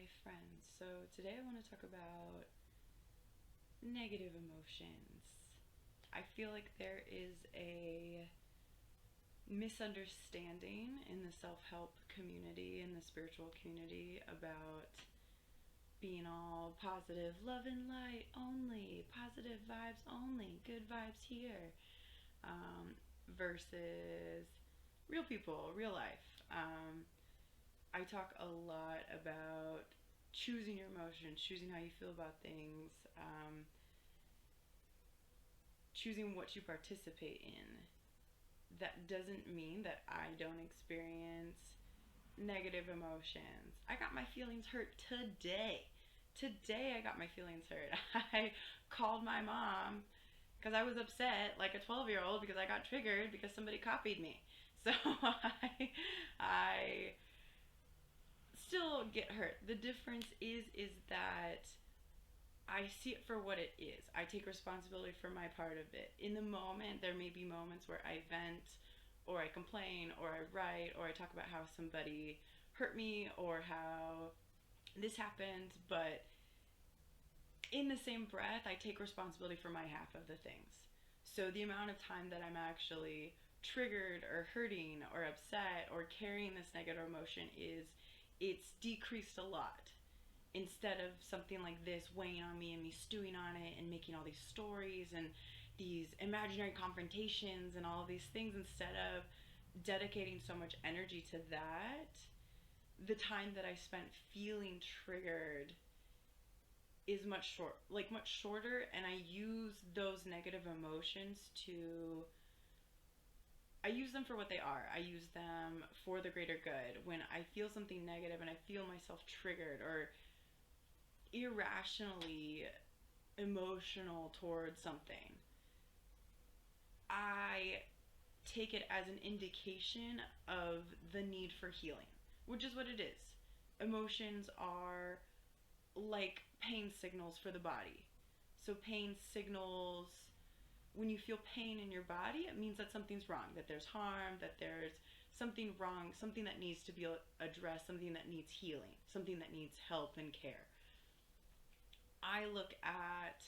Hi, friends. So, today I want to talk about negative emotions. I feel like there is a misunderstanding in the self help community, in the spiritual community, about being all positive, love and light only, positive vibes only, good vibes here, um, versus real people, real life. I talk a lot about choosing your emotions, choosing how you feel about things, choosing what you participate in. That doesn't mean that I don't experience negative emotions. I got my feelings hurt today. Today I got my feelings hurt. I called my mom because I was upset like a 12-year-old because I got triggered because somebody copied me. So I still get hurt. The difference is that I see it for what it is. I take responsibility for my part of it. In the moment, there may be moments where I vent or I complain or I write or I talk about how somebody hurt me or how this happened, but in the same breath, I take responsibility for my half of the things. So the amount of time that I'm actually triggered or hurting or upset or carrying this negative emotion it's decreased a lot, instead of something like this weighing on me and me stewing on it and making all these stories and these imaginary confrontations and all of these things. Instead of dedicating so much energy to that, the time that I spent feeling triggered is much shorter, and I use them for what they are. I use them for the greater good. When I feel something negative and I feel myself triggered or irrationally emotional towards something, I take it as an indication of the need for healing, which is what it is. Emotions are like pain signals for the body. So, pain signals, when you feel pain in your body, it means that something's wrong, that there's harm, that there's something wrong, something that needs to be addressed, something that needs healing, something that needs help and care. I look at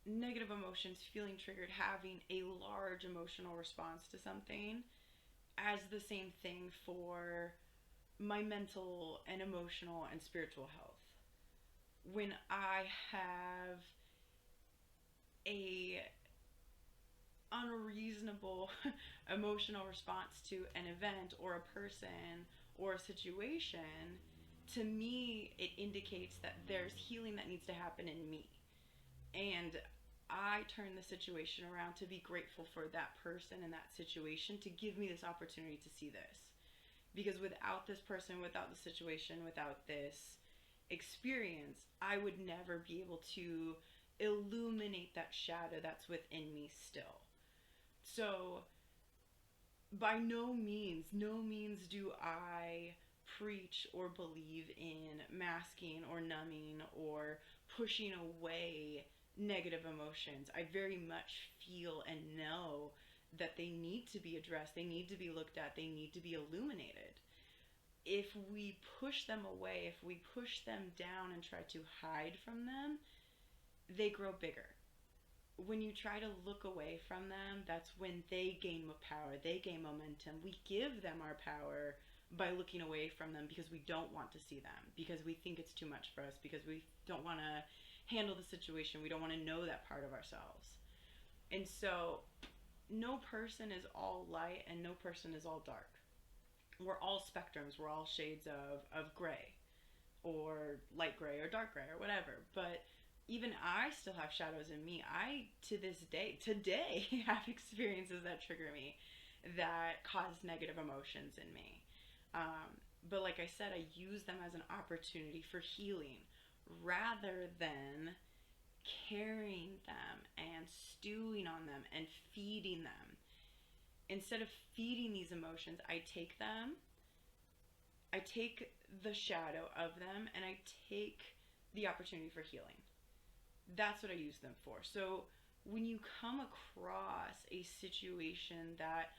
negative emotions, feeling triggered, having a large emotional response to something, as the same thing for my mental and emotional and spiritual health. When I have a unreasonable emotional response to an event or a person or a situation, to me it indicates that there's healing that needs to happen in me. And I turn the situation around to be grateful for that person and that situation to give me this opportunity to see this. Because without this person, without the situation, without this experience, I would never be able to illuminate that shadow that's within me still. So, by no means do I preach or believe in masking or numbing or pushing away negative emotions. I very much feel and know that they need to be addressed, they need to be looked at, they need to be illuminated. If we push them away, if we push them down and try to hide from them, they grow bigger. When you try to look away from them, that's when they gain power, they gain momentum. We give them our power by looking away from them because we don't want to see them, because we think it's too much for us, because we don't want to handle the situation, we don't want to know that part of ourselves. And so, no person is all light and no person is all dark. We're all spectrums, we're all shades of gray, or light gray or dark gray or whatever. But even I still have shadows in me. I, to this day, today, have experiences that trigger me, that cause negative emotions in me. But like I said, I use them as an opportunity for healing rather than carrying them and stewing on them and feeding them. Instead of feeding these emotions, I take the shadow of them and I take the opportunity for healing. That's what I use them for. So when you come across a situation that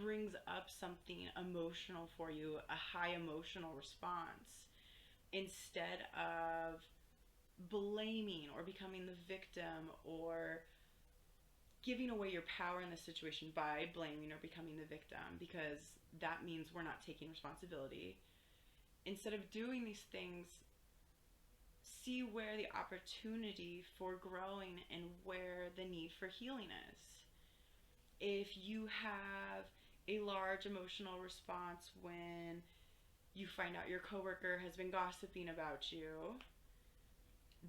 brings up something emotional for you, a high emotional response, instead of blaming or becoming the victim or giving away your power in the situation by blaming or becoming the victim, because that means we're not taking responsibility. Instead of doing these things, see where the opportunity for growing and where the need for healing is. If you have a large emotional response when you find out your coworker has been gossiping about you,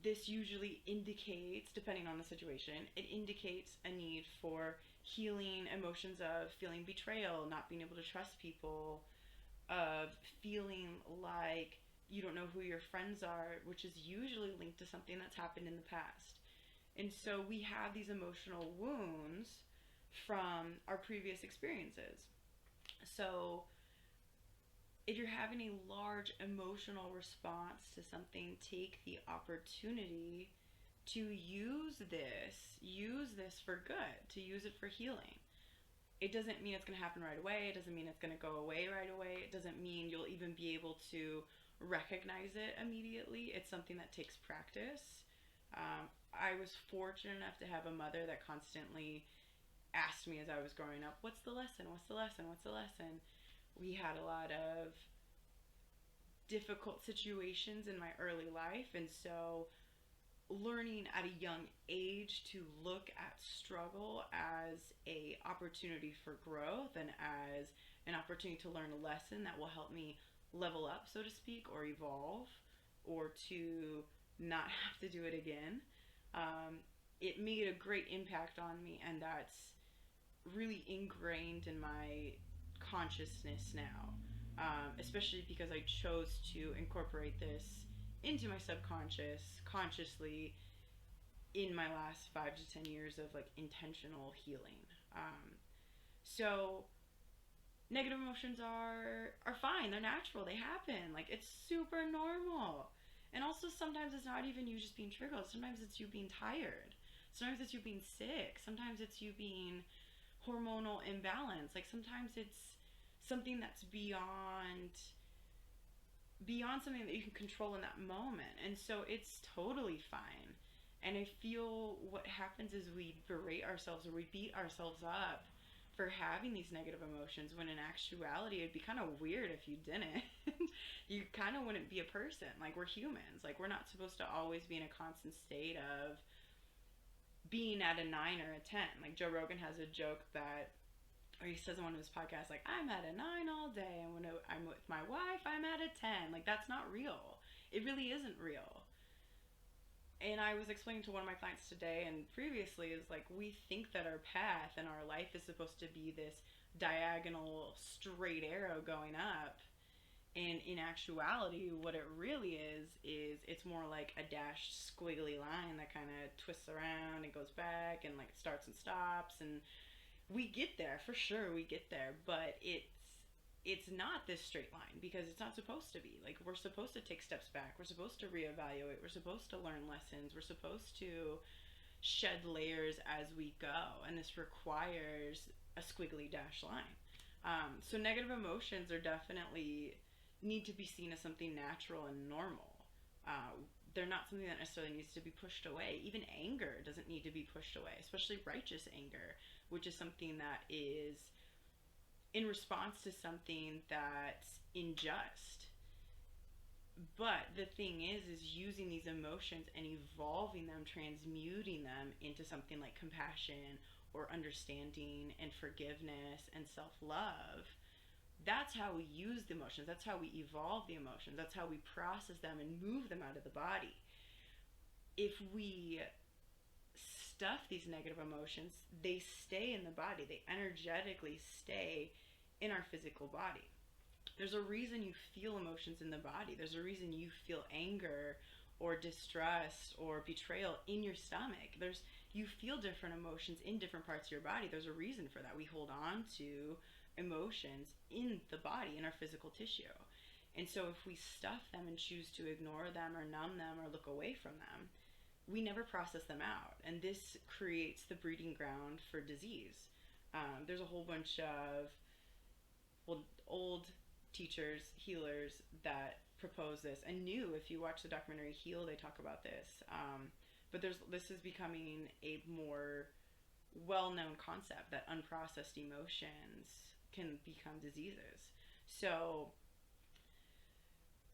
this usually indicates, depending on the situation, it indicates a need for healing emotions of feeling betrayal, not being able to trust people, of feeling like you don't know who your friends are, which is usually linked to something that's happened in the past. And so we have these emotional wounds from our previous experiences. So if you're having a large emotional response to something, take the opportunity to use this for good, to use it for healing. It doesn't mean it's going to happen right away. It doesn't mean it's going to go away right away. It doesn't mean you'll even be able to recognize it immediately. It's something that takes practice. I was fortunate enough to have a mother that constantly asked me as I was growing up, what's the lesson? What's the lesson? What's the lesson? We had a lot of difficult situations in my early life, and so learning at a young age to look at struggle as a opportunity for growth and as an opportunity to learn a lesson that will help me level up, so to speak, or evolve, or to not have to do it again. It made a great impact on me, and that's really ingrained in my consciousness now, especially because I chose to incorporate this into my subconscious consciously in my last 5 to 10 years of like intentional healing. So negative emotions are fine. They're natural. They happen. Like, it's super normal. And also sometimes it's not even you just being triggered. Sometimes it's you being tired. Sometimes it's you being sick. Sometimes it's you being hormonal imbalance. Like, sometimes it's something that's beyond something that you can control in that moment. And so it's totally fine. And I feel what happens is we berate ourselves or we beat ourselves up for having these negative emotions, when in actuality it'd be kind of weird if you didn't. You kind of wouldn't be a person. Like, we're humans. Like, we're not supposed to always be in a constant state of being at a 9 or a 10. Like, Joe Rogan has a joke that, or he says in one of his podcasts, like, I'm at a 9 all day, and when I'm with my wife, I'm at a 10. Like, that's not real. It really isn't real. And I was explaining to one of my clients today and previously, is like, we think that our path and our life is supposed to be this diagonal straight arrow going up, and in actuality what it really is it's more like a dashed squiggly line that kind of twists around and goes back and like starts and stops. And we get there, for sure we get there, but it's not this straight line, because it's not supposed to be. Like, we're supposed to take steps back, we're supposed to reevaluate, we're supposed to learn lessons, we're supposed to shed layers as we go, and this requires a squiggly dash line. So negative emotions are definitely need to be seen as something natural and normal. They're not something that necessarily needs to be pushed away. Even anger doesn't need to be pushed away, especially righteous anger, which is something that is in response to something that's unjust. But the thing is using these emotions and evolving them, transmuting them into something like compassion or understanding and forgiveness and self-love. That's how we use the emotions. That's how we evolve the emotions. That's how we process them and move them out of the body. If we stuff these negative emotions, they stay in the body. They energetically stay in our physical body. There's a reason you feel emotions in the body. There's a reason you feel anger or distrust or betrayal in your stomach. You feel different emotions in different parts of your body. There's a reason for that. We hold on to emotions in the body, in our physical tissue. And so if we stuff them and choose to ignore them or numb them or look away from them, we never process them out. And this creates the breeding ground for disease. There's a whole bunch of old teachers, healers, that propose this, and New, if you watch the documentary Heal, they talk about this. But this is becoming a more well-known concept that unprocessed emotions can become diseases. So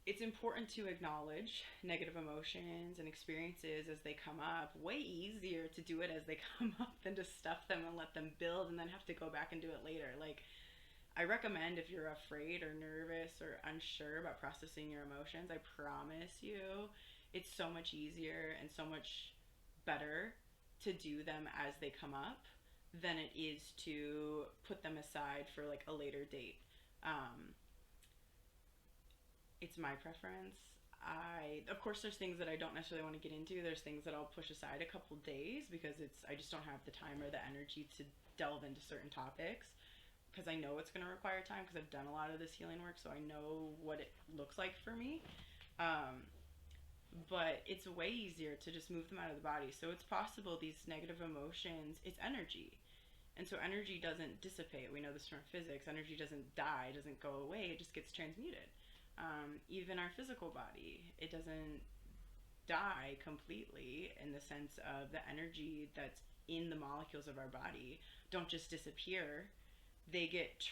it's important to acknowledge negative emotions and experiences as they come up. Way easier to do it as they come up than to stuff them and let them build and then have to go back and do it later. Like, I recommend, if you're afraid or nervous or unsure about processing your emotions, I promise you it's so much easier and so much better to do them as they come up than it is to put them aside for like a later date. Um, it's my preference. Of course, there's things that I don't necessarily want to get into. There's things that I'll push aside a couple days because I just don't have the time or the energy to delve into certain topics, because I know it's going to require time because I've done a lot of this healing work, so I know what it looks like for me. Um, but it's way easier to just move them out of the body. So it's possible these negative emotions, it's energy. And so energy doesn't dissipate. We know this from physics. Energy doesn't die, doesn't go away, it just gets transmuted. Even our physical body, it doesn't die completely, in the sense of the energy that's in the molecules of our body don't just disappear. They get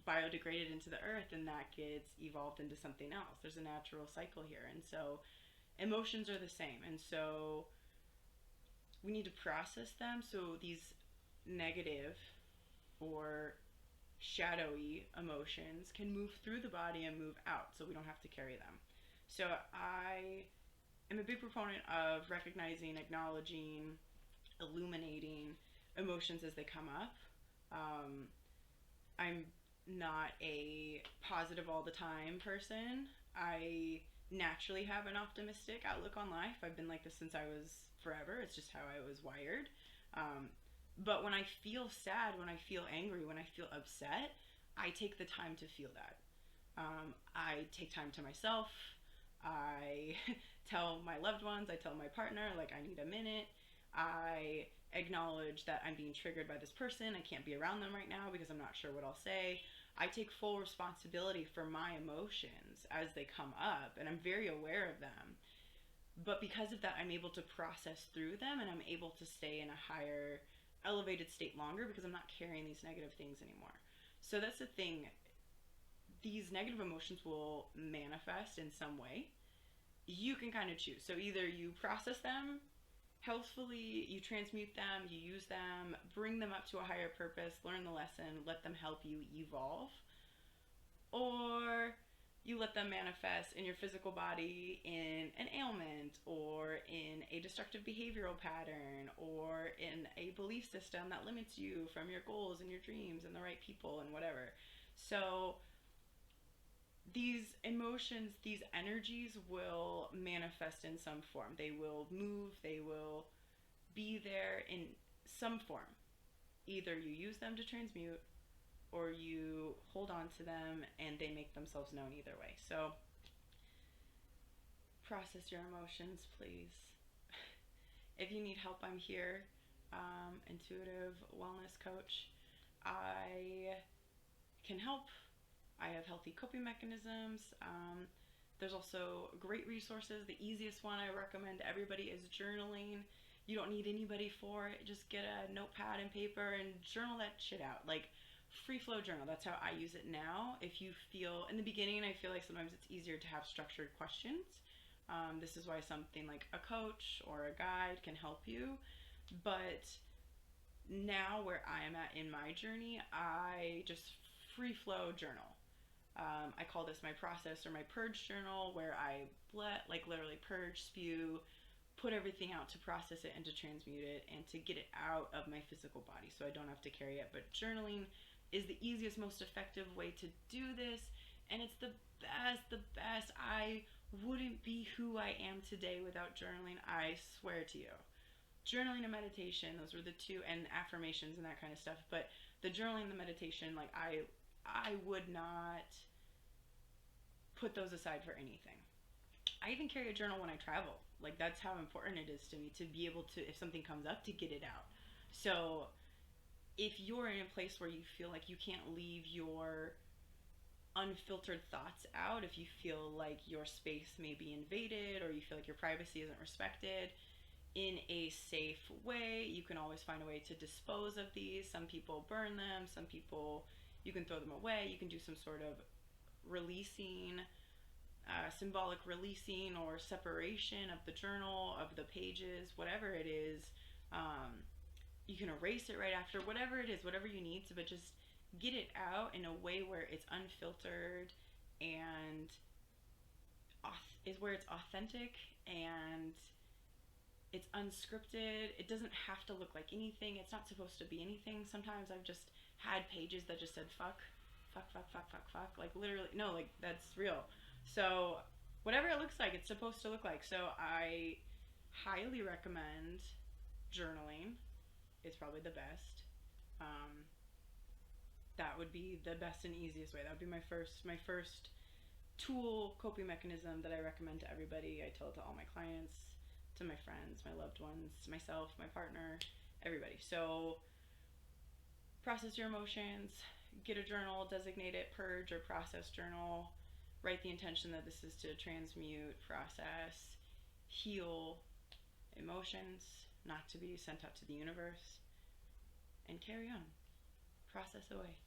biodegraded into the earth, and that gets evolved into something else. There's a natural cycle here. And so emotions are the same. And so we need to process them so these negative or shadowy emotions can move through the body and move out so we don't have to carry them. So I am a big proponent of recognizing, acknowledging, illuminating emotions as they come up. I'm not a positive all the time person. I naturally have an optimistic outlook on life. I've been like this since I was forever. It's just how I was wired. But when I feel sad, when I feel angry, when I feel upset, I take the time to feel that. I take time to myself. I tell my loved ones, I tell my partner, like, I need a minute. I acknowledge that I'm being triggered by this person. I can't be around them right now because I'm not sure what I'll say. I take full responsibility for my emotions as they come up, and I'm very aware of them. But because of that, I'm able to process through them, and I'm able to stay in a higher, elevated state longer because I'm not carrying these negative things anymore. So that's the thing. These negative emotions will manifest in some way. You can kind of choose. So either you process them healthfully, you transmute them, you use them, bring them up to a higher purpose, learn the lesson, let them help you evolve, or you let them manifest in your physical body in an ailment, or in a destructive behavioral pattern, or in a belief system that limits you from your goals and your dreams and the right people and whatever. So these emotions, these energies will manifest in some form. They will move, they will be there in some form. Either you use them to transmute, or you hold on to them and they make themselves known. Either way. So process your emotions, please. If you need help, I'm here. Intuitive wellness coach. I can help. I have healthy coping mechanisms. There's also great resources. The easiest one I recommend to everybody is journaling. You don't need anybody for it. Just get a notepad and paper and journal that shit out. Like, free flow journal. That's how I use it now. If you feel, in the beginning, I feel like sometimes it's easier to have structured questions. This is why something like a coach or a guide can help you. But now, where I am at in my journey, I just free flow journal. I call this my process or my purge journal, where I literally purge, spew, put everything out to process it and to transmute it and to get it out of my physical body so I don't have to carry it. But journaling is the easiest, most effective way to do this, and it's the best. I wouldn't be who I am today without journaling, I swear to you. Journaling and meditation, those were the two, and affirmations and that kind of stuff. But the journaling and the meditation, like, I would not put those aside for anything. I even carry a journal when I travel. Like, that's how important it is to me to be able to, if something comes up, to get it out. So if you're in a place where you feel like you can't leave your unfiltered thoughts out, if you feel like your space may be invaded or you feel like your privacy isn't respected, in a safe way. You can always find a way to dispose of these. Some people burn them, some people, you can throw them away. You can do some sort of releasing, symbolic releasing or separation of the journal, of the pages, whatever it is. Um, you can erase it right after, whatever it is, whatever you need to, but just get it out in a way where it's unfiltered and is where it's authentic and it's unscripted. It doesn't have to look like anything. It's not supposed to be anything. Sometimes I've just had pages that just said fuck, fuck, fuck, fuck, fuck, fuck. Like literally, no, like that's real. So whatever it looks like, it's supposed to look like. So I highly recommend journaling. It's probably the best. Um, that would be the best and easiest way. That would be my first tool, coping mechanism that I recommend to everybody. I tell it to all my clients, to my friends, my loved ones, myself, my partner, everybody. So process your emotions, get a journal, designate it purge or process journal, write the intention that this is to transmute, process, heal emotions, not to be sent out to the universe, and carry on. Process away.